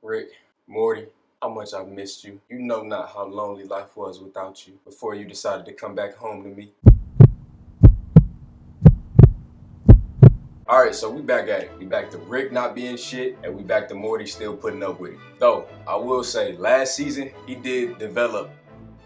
Rick, Morty, how much I've missed you. You know not how lonely life was without you before you decided to come back home to me. Alright, so we back at it. We back to Rick not being shit, and we back to Morty still putting up with it. Though, I will say, last season, he did develop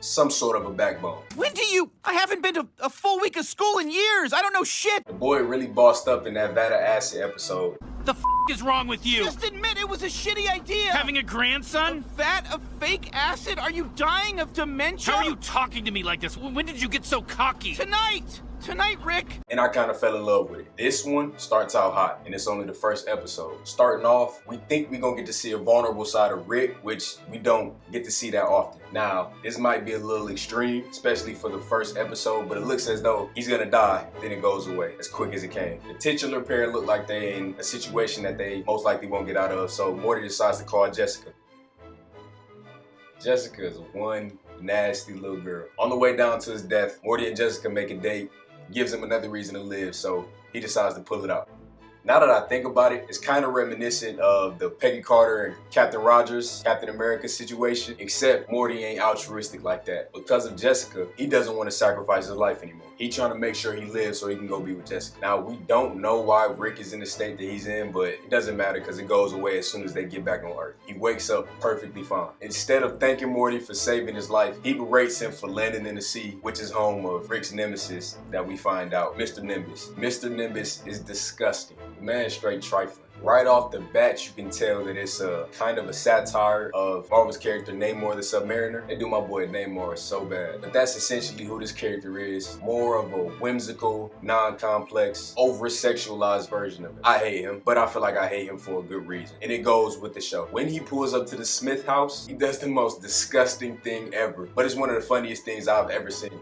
some sort of a backbone. When do you? I haven't been to a full week of school in years. I don't know shit. The boy really bossed up in that Vata Acid episode. The f is wrong with you? Just admit it was a shitty idea. Having a grandson? A vat of fake acid? Are you dying of dementia? How are you talking to me like this? When did you get so cocky? Tonight! Tonight, Rick! And I kind of fell in love with it. This one starts out hot, and it's only the first episode. Starting off, we think we're gonna get to see a vulnerable side of Rick, which we don't get to see that often. Now, this might be a little extreme, especially for the first episode, but it looks as though he's gonna die, then it goes away as quick as it came. The titular pair look like they're in a situation that they most likely won't get out of, so Morty decides to call Jessica. Jessica is one nasty little girl. On the way down to his death, Morty and Jessica make a date, gives him another reason to live, so he decides to pull it out. Now that I think about it, it's kind of reminiscent of the Peggy Carter and Captain Rogers, Captain America situation, except Morty ain't altruistic like that. Because of Jessica, he doesn't want to sacrifice his life anymore. He's trying to make sure he lives so he can go be with Jessica. Now, we don't know why Rick is in the state that he's in, but it doesn't matter because it goes away as soon as they get back on Earth. He wakes up perfectly fine. Instead of thanking Morty for saving his life, he berates him for landing in the sea, which is home of Rick's nemesis that we find out, Mr. Nimbus. Mr. Nimbus is disgusting. The man's straight trifling. Right off the bat, you can tell that it's a kind of a satire of Marvel's character Namor the Submariner. They do my boy Namor so bad. But that's essentially who this character is. More of a whimsical, non-complex, over-sexualized version of it. I hate him, but I feel like I hate him for a good reason. And it goes with the show. When he pulls up to the Smith house, he does the most disgusting thing ever. But it's one of the funniest things I've ever seen.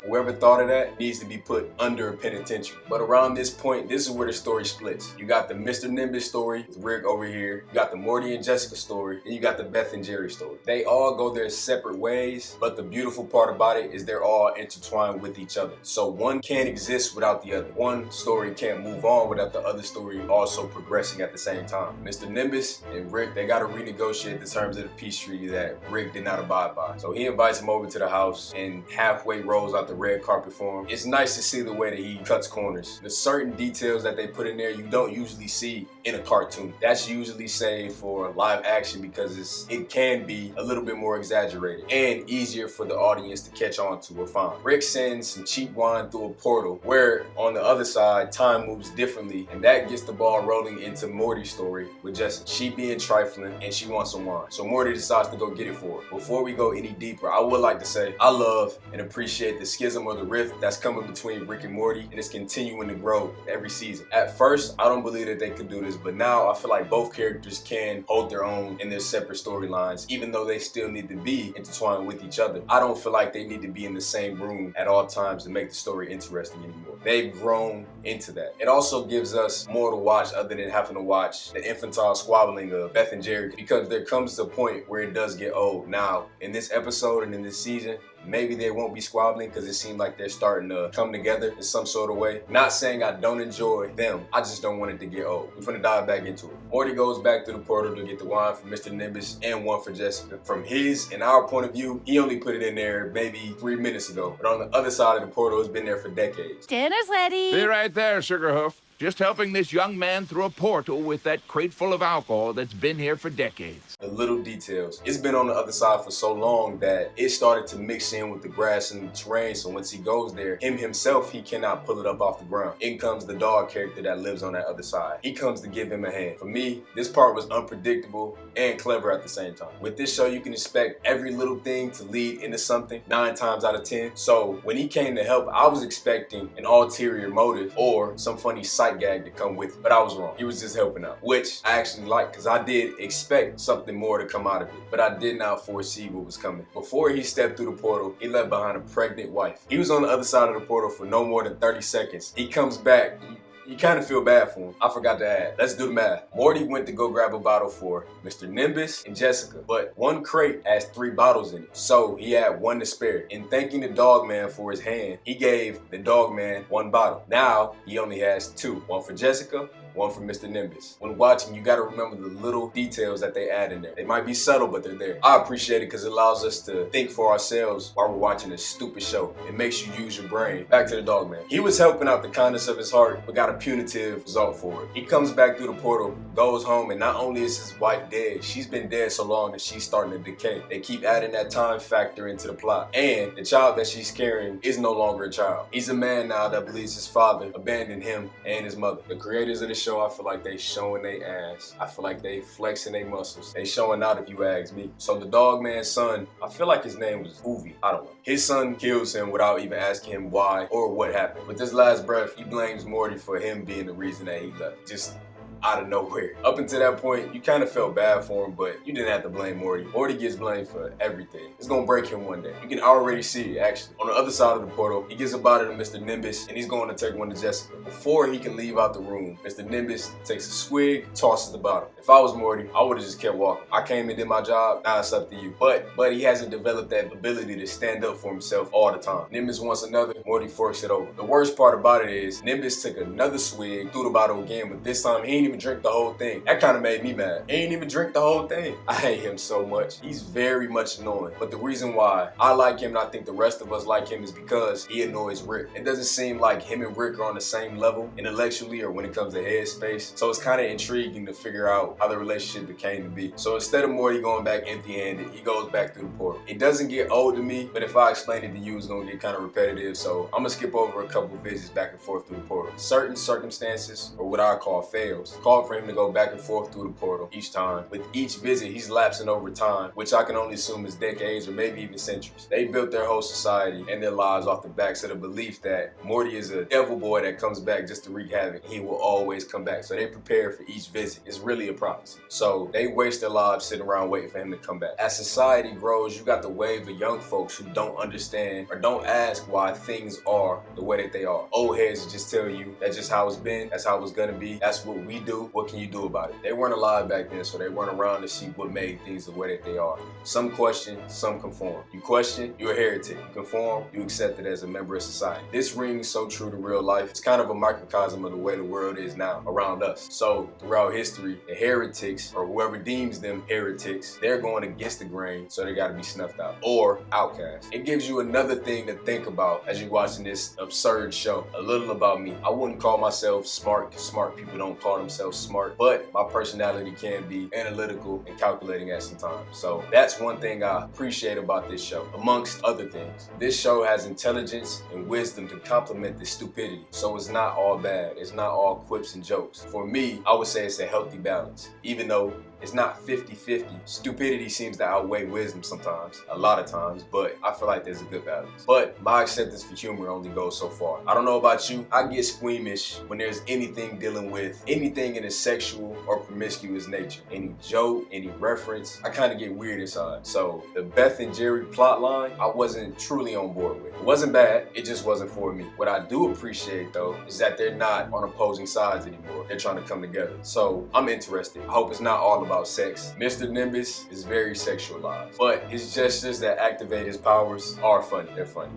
Whoever thought of that needs to be put under a penitentiary. But around this point, this is where the story splits. You got the Mr. Nimbus story with Rick over here. You got the Morty and Jessica story. And you got the Beth and Jerry story. They all go their separate ways, but the beautiful part about it is they're all intertwined with each other. So one can't exist without the other. One story can't move on without the other story also progressing at the same time. Mr. Nimbus and Rick, they got to renegotiate the terms of the peace treaty that Rick did not abide by. So he invites him over to the house and halfway rolls out the red carpet for him. It's nice to see the way that he cuts corners. There's certain details that they put in there you don't usually see in a cartoon. That's usually saved for live action because it can be a little bit more exaggerated and easier for the audience to catch on to or find. Rick sends some cheap wine through a portal where on the other side, time moves differently, and that gets the ball rolling into Morty's story with Jessica. She being trifling and she wants some wine. So Morty decides to go get it for her. Before we go any deeper, I would like to say I love and appreciate the schism of the rift that's coming between Rick and Morty, and it's continuing to grow every season. At first, I don't believe that they could do this, but now I feel like both characters can hold their own in their separate storylines, even though they still need to be intertwined with each other. I don't feel like they need to be in the same room at all times to make the story interesting anymore. They've grown into that. It also gives us more to watch other than having to watch the infantile squabbling of Beth and Jerry, because there comes a point where it does get old. Now, in this episode and in this season, maybe they won't be squabbling because it seemed like they're starting to come together in some sort of way. Not saying I don't enjoy them, I just don't want it to get old. We're gonna dive back into it. Morty goes back to the portal to get the wine for Mr. Nimbus and one for Jessica. From his and our point of view, he only put it in there maybe 3 minutes ago. But on the other side of the portal, it's been there for decades. Dinner's ready. Be right there, Sugarhoof. Just helping this young man through a portal with that crate full of alcohol that's been here for decades. The little details. It's been on the other side for so long that it started to mix in with the grass and the terrain, so once he goes there, himself, he cannot pull it up off the ground. In comes the dog character that lives on that other side. He comes to give him a hand. For me, this part was unpredictable and clever at the same time. With this show, you can expect every little thing to lead into something 9 times out of 10. So when he came to help, I was expecting an ulterior motive or some funny sight gag to come with it, but I was wrong. He was just helping out, which I actually like because I did expect something more to come out of it, but I did not foresee what was coming. Before he stepped through the portal, he left behind a pregnant wife. He was on the other side of the portal for no more than 30 seconds. He comes back. You kind of feel bad for him. I forgot to add. Let's do the math. Morty went to go grab a bottle for Mr. Nimbus and Jessica, but one crate has 3 bottles in it, so he had 1 to spare. In thanking the dog man for his hand, he gave the dog man 1 bottle. Now he only has 2. 1 for Jessica, one for Mr. Nimbus. When watching, you gotta remember the little details that they add in there. They might be subtle, but they're there. I appreciate it because it allows us to think for ourselves while we're watching this stupid show. It makes you use your brain. Back to the dog man. He was helping out the kindness of his heart, but got a punitive result for it. He comes back through the portal, goes home, and not only is his wife dead, she's been dead so long that she's starting to decay. They keep adding that time factor into the plot. And the child that she's carrying is no longer a child. He's a man now that believes his father abandoned him and his mother. The creators of the show, I feel like they showing their ass. I feel like they flexing their muscles. They showing out if you ask me. So the dog man's son, I feel like his name was Uvi. I don't know. His son kills him without even asking him why or what happened. With his last breath, he blames Morty for him being the reason that he left. Just out of nowhere. Up until that point, you kind of felt bad for him, but you didn't have to blame Morty. Morty gets blamed for everything. It's gonna break him one day. You can already see it, actually. On the other side of the portal, he gives a bottle to Mr. Nimbus, and he's going to take one to Jessica. Before he can leave out the room, Mr. Nimbus takes a swig, tosses the bottle. If I was Morty, I would have just kept walking. I came and did my job, now it's up to you. But he hasn't developed that ability to stand up for himself all the time. Nimbus wants another, Morty forks it over. The worst part about it is, Nimbus took another swig, threw the bottle again, but this time he didn't even drink the whole thing. That kind of made me mad. He ain't even drink the whole thing. I hate him so much. He's very much annoying. But the reason why I like him and I think the rest of us like him is because he annoys Rick. It doesn't seem like him and Rick are on the same level intellectually or when it comes to headspace. So it's kind of intriguing to figure out how the relationship became to be. So instead of Morty going back empty-handed, he goes back through the portal. It doesn't get old to me, but if I explain it to you, it's going to get kind of repetitive. So I'm going to skip over a couple visits back and forth through the portal. Certain circumstances, or what I call fails, call for him to go back and forth through the portal each time. With each visit, he's lapsing over time, which I can only assume is decades or maybe even centuries. They built their whole society and their lives off the backs of the belief that Morty is a devil boy that comes back just to wreak havoc. He will always come back. So they prepare for each visit. It's really a prophecy. So they waste their lives sitting around waiting for him to come back. As society grows, you got the wave of young folks who don't understand or don't ask why things are the way that they are. Old heads just tell you that's just how it's been, that's how it's gonna be, that's what we do, what can you do about it? They weren't alive back then, so they run around to see what made things the way that they are. Some question, some conform. You question, you're a heretic. You conform, you accept it as a member of society. This rings so true to real life. It's kind of a microcosm of the way the world is now around us. So throughout history, the heretics, or whoever deems them heretics, they're going against the grain, so they gotta be snuffed out. Or outcasts. It gives you another thing to think about as you're watching this absurd show. A little about me. I wouldn't call myself smart, because smart people don't call themselves smart, but my personality can be analytical and calculating at some time. So that's one thing I appreciate about this show, amongst other things. This show has intelligence and wisdom to complement the stupidity. So it's not all bad. It's not all quips and jokes. For me, I would say it's a healthy balance. Even though it's not 50-50. Stupidity seems to outweigh wisdom sometimes, a lot of times, but I feel like there's a good balance. But my acceptance for humor only goes so far. I don't know about you, I get squeamish when there's anything dealing with anything in a sexual or promiscuous nature. Any joke, any reference, I kind of get weird inside. So the Beth and Jerry plot line, I wasn't truly on board with. It wasn't bad, it just wasn't for me. What I do appreciate though, is that they're not on opposing sides anymore. They're trying to come together. So I'm interested. I hope it's not all about sex. Mr. Nimbus is very sexualized, but his gestures that activate his powers are funny. They're funny.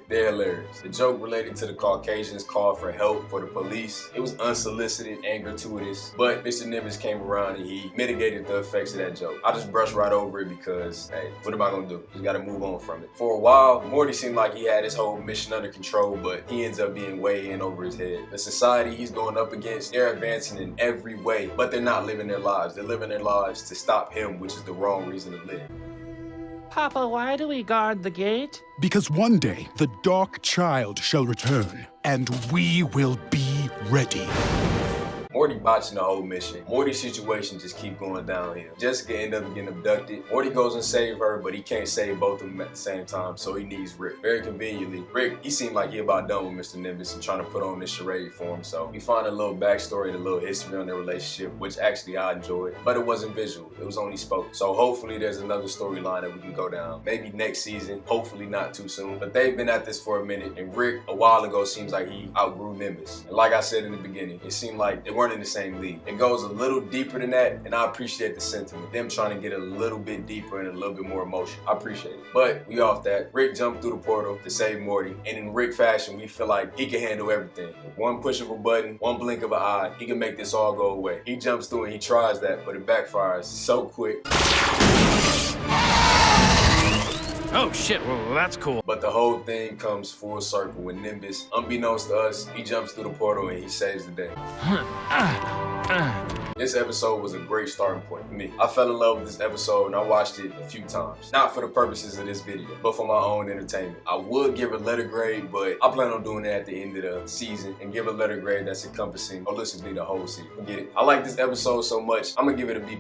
They're hilarious. The joke related to the Caucasians' call for help for the police, it was unsolicited and gratuitous, but Mr. Nimbus came around and he mitigated the effects of that joke. I just brushed right over it because, hey, what am I gonna do? Just gotta move on from it. For a while, Morty seemed like he had his whole mission under control, but he ends up being way in over his head. The society he's going up against, they're advancing in every way, but they're not living their lives. They're living their lives to stop him, which is the wrong reason to live. Papa, why do we guard the gate? Because one day the Dark Child shall return, and we will be ready. Morty botching the whole mission. Morty's situation just keep going downhill. Jessica end up getting abducted. Morty goes and save her, but he can't save both of them at the same time, so he needs Rick. Very conveniently, Rick, he seemed like he about done with Mr. Nimbus and trying to put on this charade for him, so we find a little backstory and a little history on their relationship, which actually I enjoyed, but it wasn't visual. It was only spoken. So hopefully there's another storyline that we can go down. Maybe next season, hopefully not too soon, but they've been at this for a minute, and Rick, a while ago, seems like he outgrew Nimbus. And like I said in the beginning, it seemed like they weren't weren't in the same league. It goes a little deeper than that, and I appreciate the sentiment. Them trying to get a little bit deeper and a little bit more emotion. I appreciate it. But we off that. Rick jumped through the portal to save Morty, and in Rick fashion, we feel like he can handle everything. With one push of a button, one blink of an eye, he can make this all go away. He jumps through and he tries that, but it backfires so quick. Oh shit, well that's cool. But the whole thing comes full circle when Nimbus, unbeknownst to us, he jumps through the portal and he saves the day. This episode was a great starting point for me. I fell in love with this episode and I watched it a few times. Not for the purposes of this video, but for my own entertainment. I would give a letter grade, but I plan on doing that at the end of the season and give a letter grade that's encompassing holistically the whole season. Forget it. I like this episode so much, I'm gonna give it a B+.